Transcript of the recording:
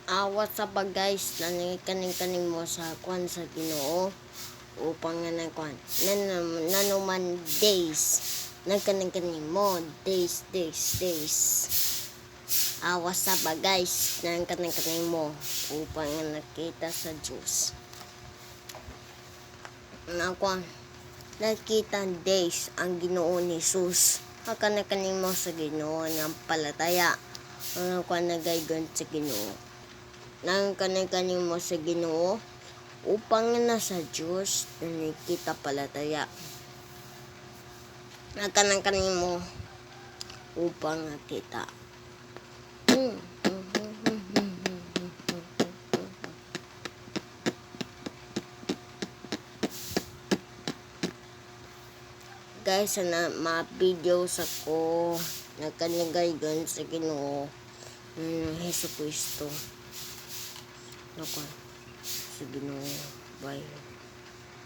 What's up ba guys? Kaning mo sa kwan sa Ginoo upang nga kwan nanuman days nagkaning mo days. What's up ba guys? Kaning mo upang nga nakita sa Diyos na kwan nakita days ang Ginoo ni Jesus. Kaning mo sa Ginoo ng palataya ang kwan nagaygon sa Ginoo nang kaning mo sa Ginoo upang nasa Diyos na nakita palataya na kaning mo upang nakita guys na ma-videos ako na kanigaygon sa Ginoo Hesus Kristo. Nako, sa Ginoo. Bye.